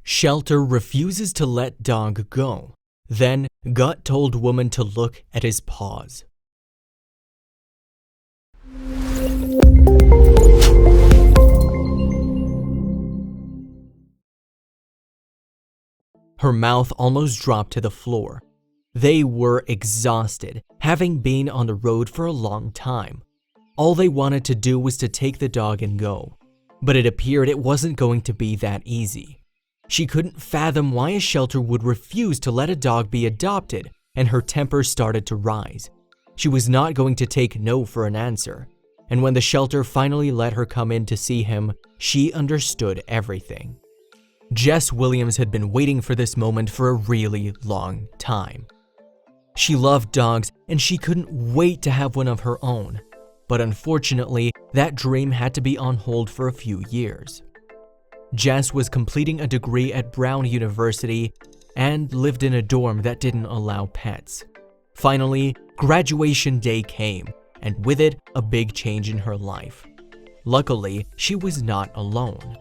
Shelter refuses to let dog go. Then, gut told woman to look at his paws. Her mouth almost dropped to the floor. They were exhausted, having been on the road for a long time. All they wanted to do was to take the dog and go. But it appeared it wasn't going to be that easy. She couldn't fathom why a shelter would refuse to let a dog be adopted, and her temper started to rise. She was not going to take no for an answer. And when the shelter finally let her come in to see him, she understood everything. Jess Williams had been waiting for this moment for a really long time. She loved dogs and she couldn't wait to have one of her own. But unfortunately, that dream had to be on hold for a few years. Jess was completing a degree at Brown University and lived in a dorm that didn't allow pets. Finally, graduation day came, and with it, a big change in her life. Luckily, she was not alone.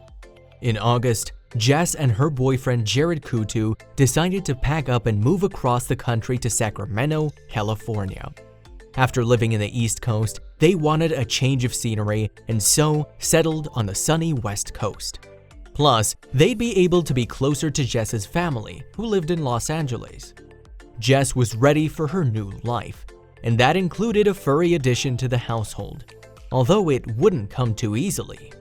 In August, Jess and her boyfriend Jared Kutu decided to pack up and move across the country to Sacramento, California. After living in the East Coast, they wanted a change of scenery and so settled on the sunny West Coast. Plus, they'd be able to be closer to Jess's family, who lived in Los Angeles. Jess was ready for her new life, and that included a furry addition to the household, although it wouldn't come too easily.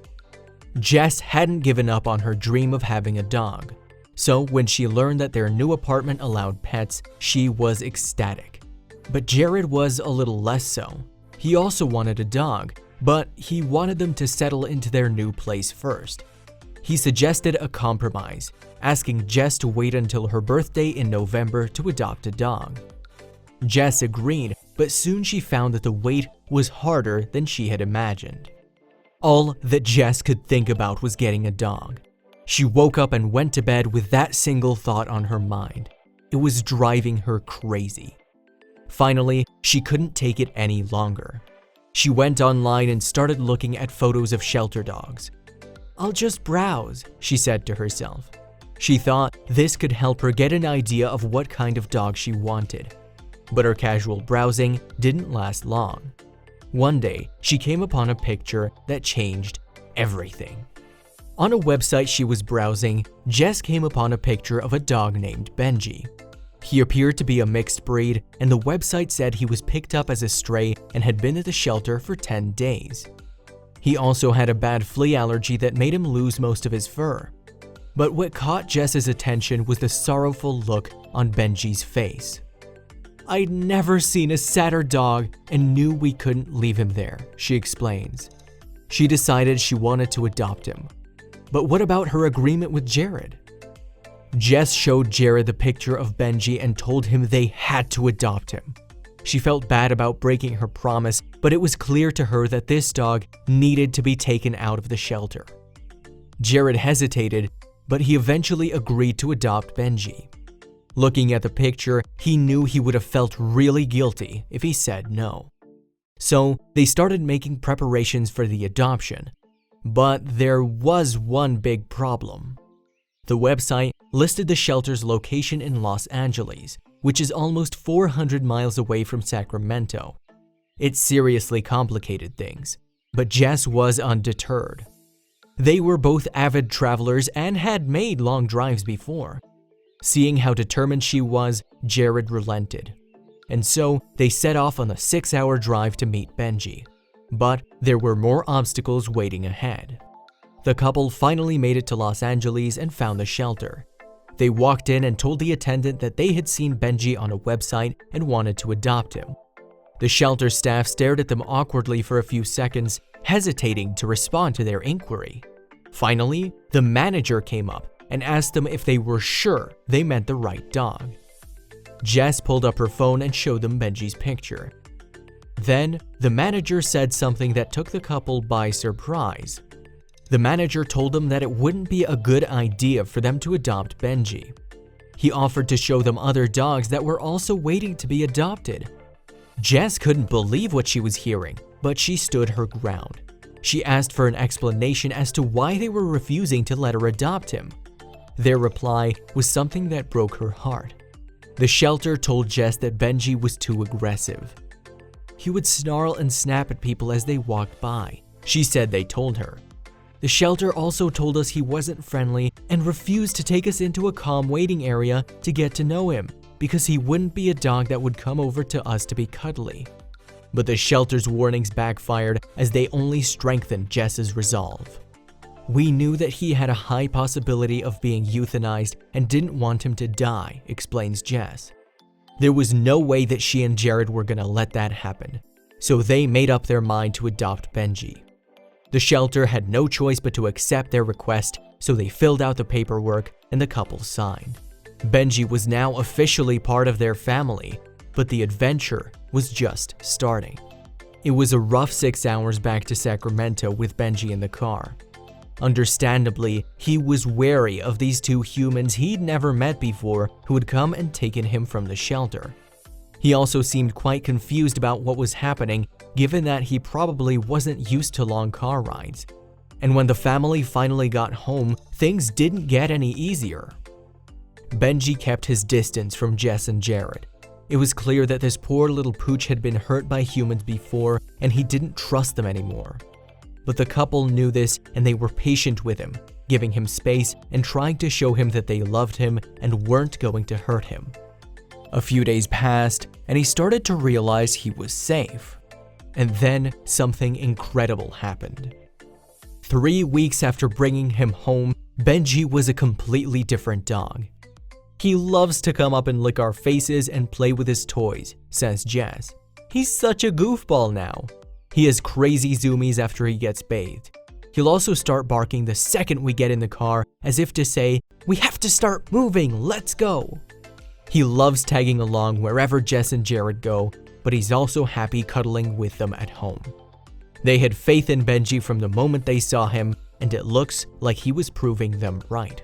Jess hadn't given up on her dream of having a dog, so when she learned that their new apartment allowed pets, she was ecstatic. But Jared was a little less so. He also wanted a dog, but he wanted them to settle into their new place first. He suggested a compromise, asking Jess to wait until her birthday in November to adopt a dog. Jess agreed, but soon she found that the wait was harder than she had imagined. All that Jess could think about was getting a dog. She woke up and went to bed with that single thought on her mind. It was driving her crazy. Finally, she couldn't take it any longer. She went online and started looking at photos of shelter dogs. "I'll just browse," she said to herself. She thought this could help her get an idea of what kind of dog she wanted. But her casual browsing didn't last long. One day, she came upon a picture that changed everything. On a website she was browsing, Jess came upon a picture of a dog named Benji. He appeared to be a mixed breed, and the website said he was picked up as a stray and had been at the shelter for 10 days. He also had a bad flea allergy that made him lose most of his fur. But what caught Jess's attention was the sorrowful look on Benji's face. "I'd never seen a sadder dog and knew we couldn't leave him there," she explains. She decided she wanted to adopt him. But what about her agreement with Jared? Jess showed Jared the picture of Benji and told him they had to adopt him. She felt bad about breaking her promise, but it was clear to her that this dog needed to be taken out of the shelter. Jared hesitated, but he eventually agreed to adopt Benji. Looking at the picture, he knew he would have felt really guilty if he said no. So they started making preparations for the adoption. But there was one big problem. The website listed the shelter's location in Los Angeles, which is almost 400 miles away from Sacramento. It seriously complicated things, but Jess was undeterred. They were both avid travelers and had made long drives before. Seeing how determined she was, Jared relented. And so they set off on a 6-hour drive to meet Benji. But there were more obstacles waiting ahead. The couple finally made it to Los Angeles and found the shelter. They walked in and told the attendant that they had seen Benji on a website and wanted to adopt him. The shelter staff stared at them awkwardly for a few seconds, hesitating to respond to their inquiry. Finally, the manager came up and asked them if they were sure they meant the right dog. Jess pulled up her phone and showed them Benji's picture. Then, the manager said something that took the couple by surprise. The manager told them that it wouldn't be a good idea for them to adopt Benji. He offered to show them other dogs that were also waiting to be adopted. Jess couldn't believe what she was hearing, but she stood her ground. She asked for an explanation as to why they were refusing to let her adopt him. Their reply was something that broke her heart. The shelter told Jess that Benji was too aggressive. He would snarl and snap at people as they walked by, she said they told her. The shelter also told us he wasn't friendly and refused to take us into a calm waiting area to get to know him because he wouldn't be a dog that would come over to us to be cuddly. But the shelter's warnings backfired as they only strengthened Jess's resolve. We knew that he had a high possibility of being euthanized and didn't want him to die, explains Jess. There was no way that she and Jared were gonna let that happen, so they made up their mind to adopt Benji. The shelter had no choice but to accept their request, so they filled out the paperwork and the couple signed. Benji was now officially part of their family, but the adventure was just starting. It was a rough 6 hours back to Sacramento with Benji in the car. Understandably, he was wary of these two humans he'd never met before who had come and taken him from the shelter. He also seemed quite confused about what was happening, given that he probably wasn't used to long car rides. And when the family finally got home, things didn't get any easier. Benji kept his distance from Jess and Jared. It was clear that this poor little pooch had been hurt by humans before, and he didn't trust them anymore. But the couple knew this, and they were patient with him, giving him space and trying to show him that they loved him and weren't going to hurt him. A few days passed, and he started to realize he was safe. And then something incredible happened. 3 weeks after bringing him home, Benji was a completely different dog. He loves to come up and lick our faces and play with his toys, says Jess. He's such a goofball now. He has crazy zoomies after he gets bathed. He'll also start barking the second we get in the car, as if to say, "We have to start moving, let's go." He loves tagging along wherever Jess and Jared go, but he's also happy cuddling with them at home. They had faith in Benji from the moment they saw him, and it looks like he was proving them right.